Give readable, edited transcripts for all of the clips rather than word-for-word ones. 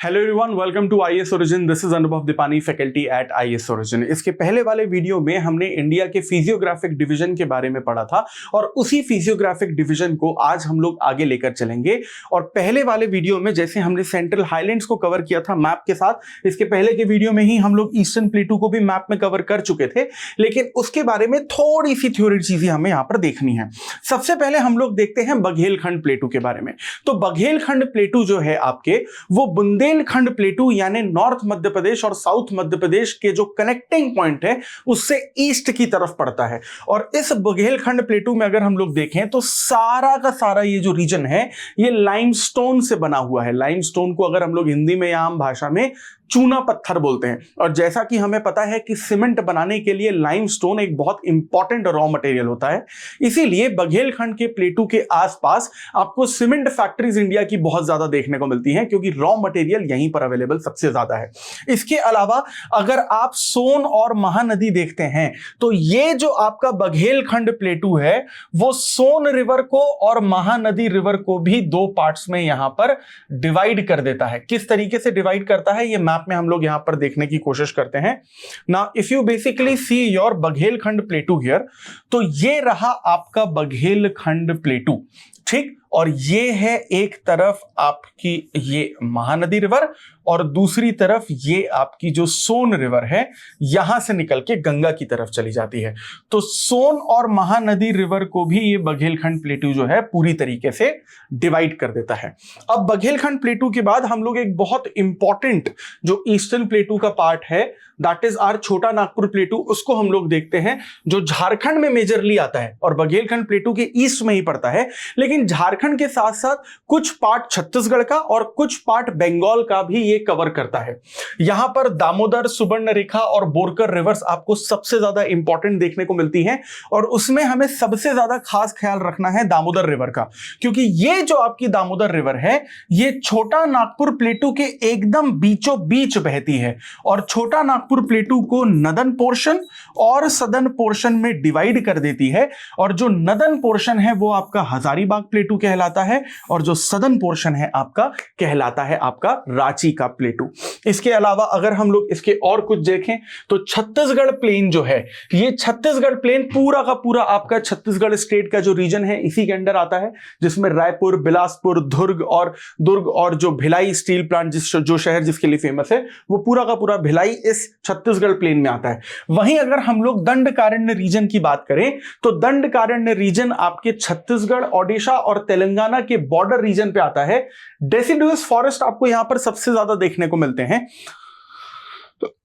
Hello everyone, welcome to IAS Origin. This is Anubhav Deepani, faculty at IAS Origin. इसके पहले वाले video में हमने इंडिया के फिजियोग्राफिक डिवीजन के बारे में पढ़ा था और उसी फिजियोग्राफिक डिवीजन को आज हम लोग आगे लेकर चलेंगे। और पहले वाले वीडियो में जैसे हमने सेंट्रल हाईलैंड्स को कवर किया था मैप के साथ, इसके पहले के वीडियो में ही हम लोग ईस्टर्न प्लेटू को भी मैप में कवर कर चुके थे, लेकिन उसके बारे में थोड़ी सी थ्योरी चीजें हमें यहां पर देखनी है। सबसे पहले हम लोग देखते हैं बघेलखंड प्लेटू के बारे में। तो बघेलखंड प्लेटू जो है आपके, वो बुंदेलखंड प्लेटू यानी नॉर्थ मध्य प्रदेश और साउथ मध्य प्रदेश के जो कनेक्टिंग पॉइंट है उससे ईस्ट की तरफ पड़ता है। और इस बघेलखंड प्लेटू में अगर हम लोग देखें तो सारा का सारा ये जो रीजन है ये लाइमस्टोन से बना हुआ है। लाइमस्टोन को अगर हम लोग हिंदी में या आम भाषा में चूना पत्थर बोलते हैं। और जैसा कि हमें पता है कि सीमेंट बनाने के लिए लाइमस्टोन एक बहुत इंपॉर्टेंट रॉ मटेरियल होता है, इसीलिए बघेलखंड के प्लेटू के आसपास आपको सीमेंट फैक्ट्रीज इंडिया की बहुत ज्यादा देखने को मिलती हैं, क्योंकि रॉ मटेरियल यहीं पर अवेलेबल सबसे ज्यादा है। इसके अलावा अगर आप सोन और महानदी देखते हैं तो ये जो आपका बघेलखंड प्लेटू है वो सोन रिवर को और महानदी रिवर को भी दो पार्ट्स में यहां पर डिवाइड कर देता है। किस तरीके से डिवाइड करता है ये मैप में हम लोग यहां पर देखने की कोशिश करते हैं। Now if you basically see your Baghelkhand प्लेटू here, तो ये रहा आपका बघेलखंड प्लेटू, ठीक। और ये है एक तरफ आपकी ये महानदी रिवर और दूसरी तरफ ये आपकी जो सोन रिवर है यहां से निकल के गंगा की तरफ चली जाती है। तो सोन और महानदी रिवर को भी ये बघेलखंड प्लेटू जो है पूरी तरीके से डिवाइड कर देता है। अब बघेलखंड प्लेटू के बाद हम लोग एक बहुत इंपॉर्टेंट जो ईस्टर्न प्लेटू का पार्ट है, दैट इज आर छोटा नागपुर प्लेटू, उसको हम लोग देखते हैं, जो झारखंड में मेजरली आता है और बघेलखंड प्लेटू के ईस्ट में ही पड़ता है। लेकिन झारखंड के साथ साथ कुछ पार्ट छत्तीसगढ़ का और कुछ पार्ट बंगाल का भी ये कवर करता है। यहां पर दामोदर, सुवर्णरेखा और बोरकर रिवर्स आपको सबसे ज्यादा इंपॉर्टेंट देखने को मिलती हैं। और उसमें हमें सबसे ज्यादा खास ख्याल रखना है दामोदर रिवर का, क्योंकि ये जो आपकी दामोदर रिवर है ये छोटा नागपुर प्लेटू के एकदम बीचों बीच बहती है और छोटा नागपुर प्लेटू को नदन पोर्शन और सदर्न पोर्शन में डिवाइड कर देती है। और जो नदन पोर्शन है वो आपका हजारीबाग प्लेटू कहलाता है और जो सदर्न पोर्शन है आपका कहलाता है आपका रांची का प्लेटू। इसके अलावा अगर हम लोग इसके और कुछ देखें तो छत्तीसगढ़ प्लेन जो है, ये छत्तीसगढ़ प्लेन पूरा का पूरा आपका छत्तीसगढ़ स्टेट का जो रीजन है इसी के अंडर आता है, जिसमें रायपुर, बिलासपुर, दुर्ग और जो भिलाई स्टील प्लांट जो शहर जिसके लिए फेमस है वो पूरा का पूरा भिलाई इस छत्तीसगढ़ प्लेन में आता है। वहीं अगर हम लोग दंडकारण्य रीजन की बात करें तो दंडकारण्य रीजन आपके छत्तीसगढ़, ओडिशा और तेलंगाना के बॉर्डर रीजन पे आता है। डेसिडुअस फॉरेस्ट आपको यहां पर सबसे ज्यादा देखने को मिलते हैं।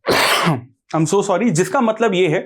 आई एम सो सॉरी, जिसका मतलब यह है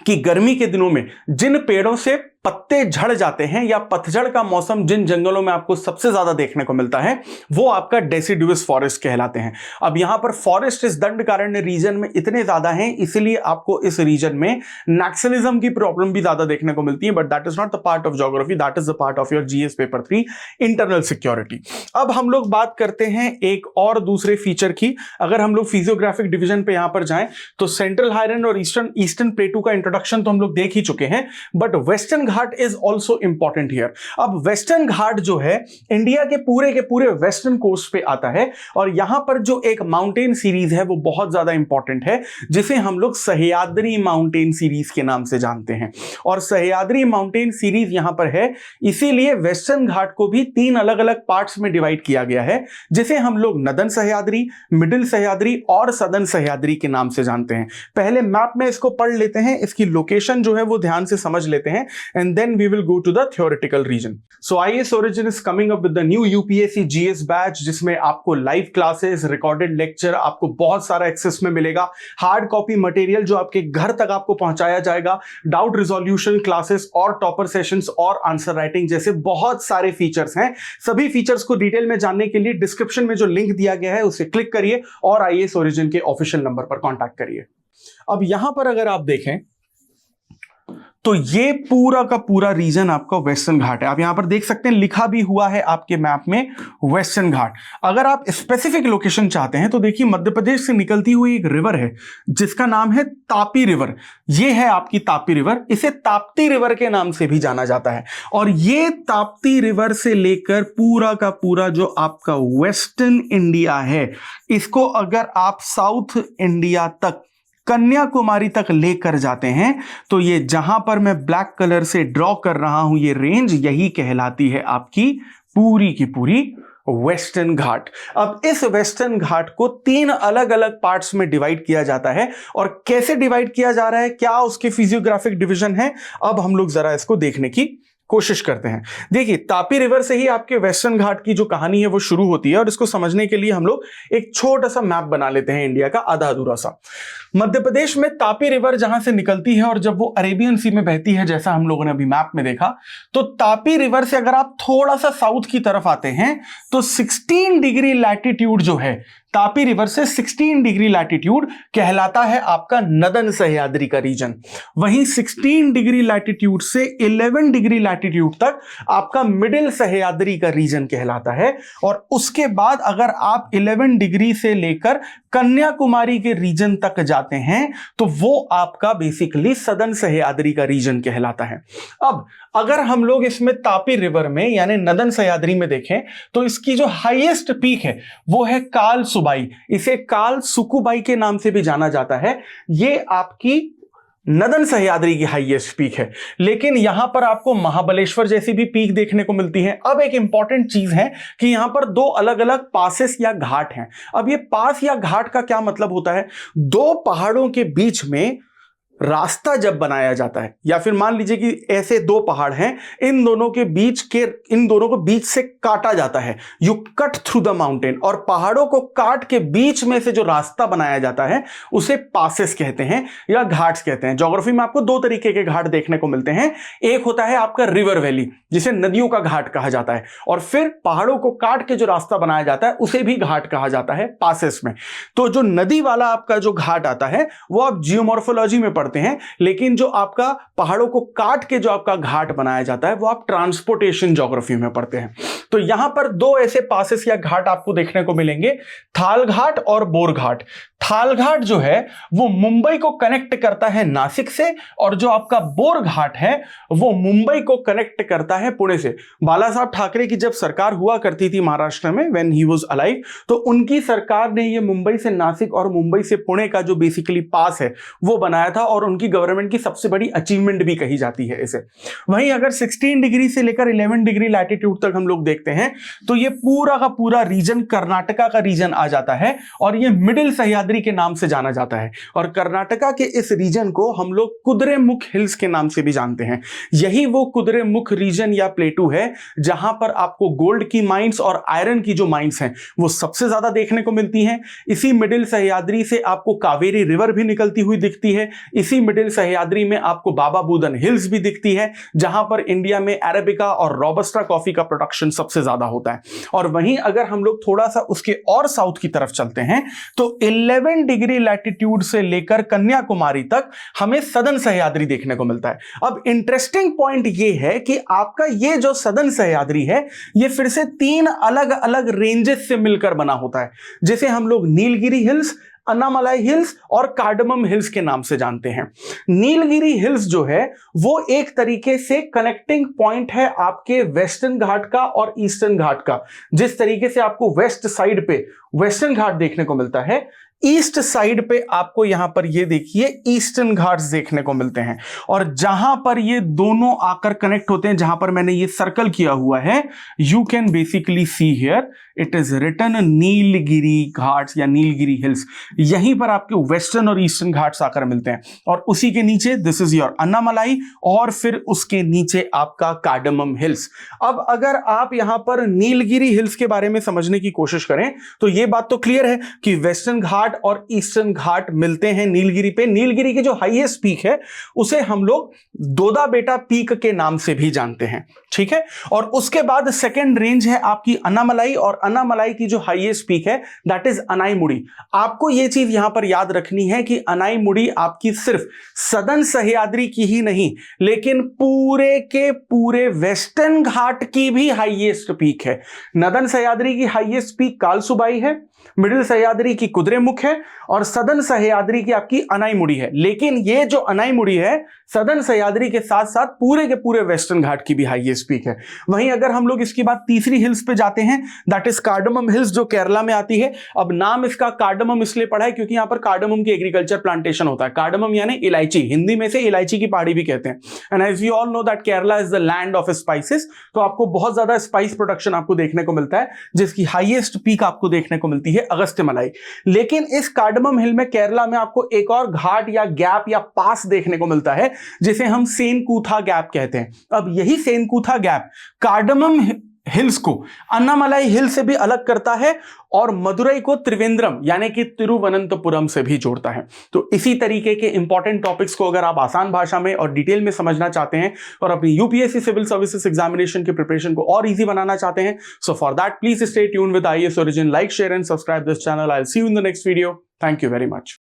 कि गर्मी के दिनों में जिन पेड़ों से पत्ते झड़ जाते हैं या पतझड़ का मौसम जिन जंगलों में आपको सबसे ज्यादा देखने को मिलता है वो आपका डेसिडुअस फॉरेस्ट कहलाते हैं। अब यहां पर फॉरेस्ट इस दंडकारण्य रीजन में इतने ज्यादा हैं, इसलिए आपको इस रीजन में नक्सलिज्म की प्रॉब्लम भी ज्यादा देखने को मिलती है, but that is not the part of geography, that is the part of your GS paper 3 internal security. अब हम लोग बात करते हैं एक और दूसरे फीचर की। अगर हम लोग फिजियोग्राफिक डिवीजन पे यहां पर जाएं तो सेंट्रल हाईलैंड और ईस्टर्न प्लेटू का इंट्रोडक्शन तो हम लोग देख ही चुके हैं, but western Ghat is also important here. अब वेस्टर्न घाट जो है इंडिया के पूरे वेस्टर्न कोस्ट पे आता है और यहां पर जो एक माउंटेन सीरीज है वो बहुत ज्यादा इंपॉर्टेंट है, जिसे हम लोग सह्याद्री माउंटेन सीरीज के नाम से जानते हैं। और सह्याद्री माउंटेन सीरीज यहां पर है, इसीलिए वेस्टर्न घाट को भी 3 अलग अलग पार्ट्स में डिवाइड किया गया है, जिसे हम लोग नदन सह्याद्री, मिडिल सह्याद्री और सदर्न सह्याद्री के नाम से जानते हैं। पहले मैप में इसको पढ़ लेते हैं, इसकी लोकेशन जो है वो ध्यान से समझ लेते हैं, and then we will go to the theoretical region. So IAS Origin is coming up with the new UPSC GS batch, जिसमें आपको लाइव क्लासेस, रिकॉर्डेड लेक्चर आपको बहुत सारा एक्सेस में मिलेगा, हार्ड कॉपी मटेरियल जो आपके घर तक आपको पहुंचाया जाएगा, डाउट रिजोल्यूशन क्लासेस और टॉपर सेशंस और आंसर राइटिंग जैसे बहुत सारे फीचर्स हैं। सभी फीचर्स को डिटेल में जानने के लिए डिस्क्रिप्शन में जो लिंक दिया गया है उसे क्लिक करिए और IAS Origin के ऑफिशियल नंबर पर कॉन्टैक्ट करिए। अब यहां पर अगर आप देखें तो ये पूरा का पूरा रीजन आपका वेस्टर्न घाट है। आप यहां पर देख सकते हैं लिखा भी हुआ है आपके मैप में वेस्टर्न घाट। अगर आप स्पेसिफिक लोकेशन चाहते हैं तो देखिए मध्य प्रदेश से निकलती हुई एक रिवर है जिसका नाम है तापी रिवर। ये है आपकी तापी रिवर, इसे ताप्ती रिवर के नाम से भी जाना जाता है। और ये ताप्ती रिवर से लेकर पूरा का पूरा जो आपका वेस्टर्न इंडिया है, इसको अगर आप साउथ इंडिया तक कन्याकुमारी तक लेकर जाते हैं तो ये जहां पर मैं ब्लैक कलर से ड्रॉ कर रहा हूं ये रेंज, यही कहलाती है आपकी पूरी की पूरी वेस्टर्न घाट। अब इस वेस्टर्न घाट को 3 अलग अलग पार्ट्स में डिवाइड किया जाता है। और कैसे डिवाइड किया जा रहा है, क्या उसके फिजियोग्राफिक डिवीजन है, अब हम लोग जरा इसको देखने की कोशिश करते हैं। देखिए तापी रिवर से ही आपके वेस्टर्न घाट की जो कहानी है वो शुरू होती है। और इसको समझने के लिए हम लोग एक छोटा सा मैप बना लेते हैं इंडिया का, आधा अधूरा सा। मध्य प्रदेश में तापी रिवर जहां से निकलती है और जब वो अरेबियन सी में बहती है, जैसा हम लोगों ने अभी मैप में देखा, तो तापी रिवर से अगर आप थोड़ा सा साउथ की तरफ आते हैं तो 16 डिग्री लैटिट्यूड जो है, तापी रिवर से 16 डिग्री लैटिट्यूड कहलाता है आपका नदन सह्याद्री का रीजन। वहीं 16 डिग्री लैटिट्यूड से 11 डिग्री लैटिट्यूड तक आपका मिडिल सह्याद्री का रीजन कहलाता है। और उसके बाद अगर आप 11 डिग्री से लेकर कन्याकुमारी के रीजन तक जाते हैं तो वो आपका बेसिकली सदर्न सह्याद्री का रीजन कहलाता है। अब अगर हम लोग इसमें तापी रिवर में यानी नदन सह्याद्री में देखें तो इसकी जो हाईएस्ट पीक है वो है काल सुबाई, इसे काल सुकुबाई के नाम से भी जाना जाता है। ये आपकी नदन सह्याद्री की हाईएस्ट पीक है। लेकिन यहां पर आपको महाबलेश्वर जैसी भी पीक देखने को मिलती है। अब एक इंपॉर्टेंट चीज है कि यहां पर 2 अलग अलग पासेस या घाट हैं। अब ये पास या घाट का क्या मतलब होता है, 2 पहाड़ों के बीच में रास्ता जब बनाया जाता है, या फिर मान लीजिए कि ऐसे 2 पहाड़ हैं, इन दोनों को बीच से काटा जाता है, you cut through the mountain, और पहाड़ों को काट के बीच में से जो रास्ता बनाया जाता है उसे पासेस कहते हैं या घाट्स कहते हैं। ज्योग्राफी में आपको 2 तरीके के घाट देखने को मिलते हैं। एक होता है आपका रिवर वैली जिसे नदियों का घाट कहा जाता है, और फिर पहाड़ों को काट के जो रास्ता बनाया जाता है उसे भी घाट कहा जाता है पासेस में। तो जो नदी वाला आपका जो घाट आता है वो आप जियोमॉर्फोलॉजी में हैं, लेकिन जो आपका पहाड़ों को काट के जो आपका घाट बनाया जाता है वो आप ट्रांसपोर्टेशन ज्योग्राफी में पढ़ते हैं। तो यहां पर 2 ऐसे पासेस या घाट आपको देखने को मिलेंगे, थाल घाट और बोर घाट। थाल घाट जो है वो मुंबई को कनेक्ट करता है नासिक से, और जो आपका बोर घाट है वो मुंबई को कनेक्ट करता है पुणे से। बाला साहब ठाकरे की जब सरकार हुआ करती थी महाराष्ट्र में, व्हेन ही वाज अलाइव, तो उनकी सरकार ने ये मुंबई से नासिक और मुंबई से पुणे का जो बेसिकली पास है वो बनाया था, और उनकी गवर्नमेंट की सबसे बड़ी अचीवमेंट भी कही जाती है इसे। वहीं अगर 16 डिग्री से लेकर 11 डिग्री लैटिट्यूड तक हम लोग देखते हैं तो ये पूरा का पूरा रीजन कर्नाटका का रीजन आ जाता है, और ये मिडिल सह्याद्री के नाम से जाना जाता है। और कर्नाटका के इस रीजन को हम लोग कुद्रेमुख हिल्स के नाम से भी जानते हैं। यही वो कुद्रेमुख रीजन या प्लेटू है जहां पर आपको गोल्ड की माइंस और आयरन की जो माइंस हैं वो सबसे ज्यादा देखने को मिलती हैं। इसी मिडिल सह्याद्री से आपको कावेरी रिवर भी निकलती हुई दिखती है। इसी मिडिल सह्याद्री में आपको बाबा बुदन हिल्स भी दिखती है जहां पर इंडिया में अरेबिका और रोबस्टा कॉफी का प्रोडक्शन सबसे ज्यादा होता है। और वहीं अगर हम लोग थोड़ा सा उसके और साउथ की तरफ चलते हैं तो 11 डिग्री लैटिट्यूड से लेकर कन्याकुमारी तक हमें सदर्न सह्याद्री देखने को मिलता है। अब इंटरेस्टिंग पॉइंट यह है कि आपका ये जो सदर्न सह्याद्री है ये फिर से 3 अलग अलग रेंजेस से मिलकर बना होता है, जिसे हम लोग नीलगिरी हिल्स, अन्नामलाई हिल्स और कार्डमम हिल्स के नाम से जानते हैं। नीलगिरी हिल्स जो है वो एक तरीके से कनेक्टिंग पॉइंट है आपके वेस्टर्न घाट का और ईस्टर्न घाट का। जिस तरीके से आपको वेस्ट साइड पे वेस्टर्न घाट देखने को मिलता है, ईस्ट साइड पे आपको यहां पर ये देखिए ईस्टर्न घाट्स देखने को मिलते हैं। और जहां पर ये दोनों आकर कनेक्ट होते हैं, जहां पर मैंने ये सर्कल किया हुआ है, you can basically see here it is written Nilgiri Ghats या नीलगिरी हिल्स। यहीं पर आपके वेस्टर्न और ईस्टर्न घाट्स आकर मिलते हैं। और उसी के नीचे दिस इज योर अन्नामलाई, और फिर उसके नीचे आपका कार्डमम हिल्स। अब अगर आप यहां पर नीलगिरी हिल्स के बारे में समझने की कोशिश करें तो यह बात तो क्लियर है कि वेस्टर्न घाट घाट और ईस्टर्न घाट मिलते हैं नीलगिरी पे। नीलगिरी की जो हाईएस्ट पीक है उसे हम लोग दोदा बेटा पीक के नाम से भी जानते हैं, ठीक है। और उसके बाद सेकंड रेंज है आपकी अन्नामलाई, और अन्नामलाई की जो हाईएस्ट पीक है दैट इज अनाईमुड़ी। आपको यह चीज यहां पर याद रखनी है कि अनाईमुड़ी आपकी सिर्फ सदर्न सह्याद्री की ही नहीं, लेकिन पूरे के पूरे वेस्टर्न घाट की भी हाईएस्ट पीक है। नदन सह्याद्री की हाईएस्ट पीक कालसुबाई है, मिडिल सह्याद्री की कुद्रेमुख है, और सदर्न सह्याद्री की आपकी अनाईमुड़ी है। लेकिन ये जो अनाईमुड़ी है सदर्न सह्याद्री के साथ साथ पूरे के पूरे वेस्टर्न घाट की भी हाईएस्ट पीक है। वहीं अगर हम लोग इसके बाद तीसरी हिल्स पे जाते हैं दैट इज कार्डमम हिल्स, जो केरला में आती है। अब नाम इसका कार्डमम इसलिए पड़ा है क्योंकि यहां पर कार्डमम की एग्रीकल्चर प्लांटेशन होता है। कार्डमम यानी इलायची, हिंदी में से इलायची की पहाड़ी भी कहते हैं। And as you all know that Kerala is the land of spices, तो आपको बहुत ज्यादा स्पाइस प्रोडक्शन आपको देखने को मिलता है, जिसकी हाईएस्ट पीक आपको देखने को मिलती है अगस्त्यमलाई। लेकिन इस कार्डमम हिल में केरला में आपको एक और घाट या गैप या पास देखने को मिलता है जिसे हम सेनकूथा गैप कहते हैं। अब यही सेनकूथा गैप कार्डमम हिल्स को अन्नामलाई हिल से भी अलग करता है और मदुरई को त्रिवेंद्रम यानी कि तिरुवनंतपुरम से भी जोड़ता है। तो इसी तरीके के इंपॉर्टेंट टॉपिक्स को अगर आप आसान भाषा में और डिटेल में समझना चाहते हैं और अपनी यूपीएससी सिविल सर्विसेज एग्जामिनेशन की प्रिपरेशन को और इजी बनाना चाहते हैं, so for that please stay tuned with IAS origin, like share and subscribe this channel. I will see you in the next video. Thank you very much.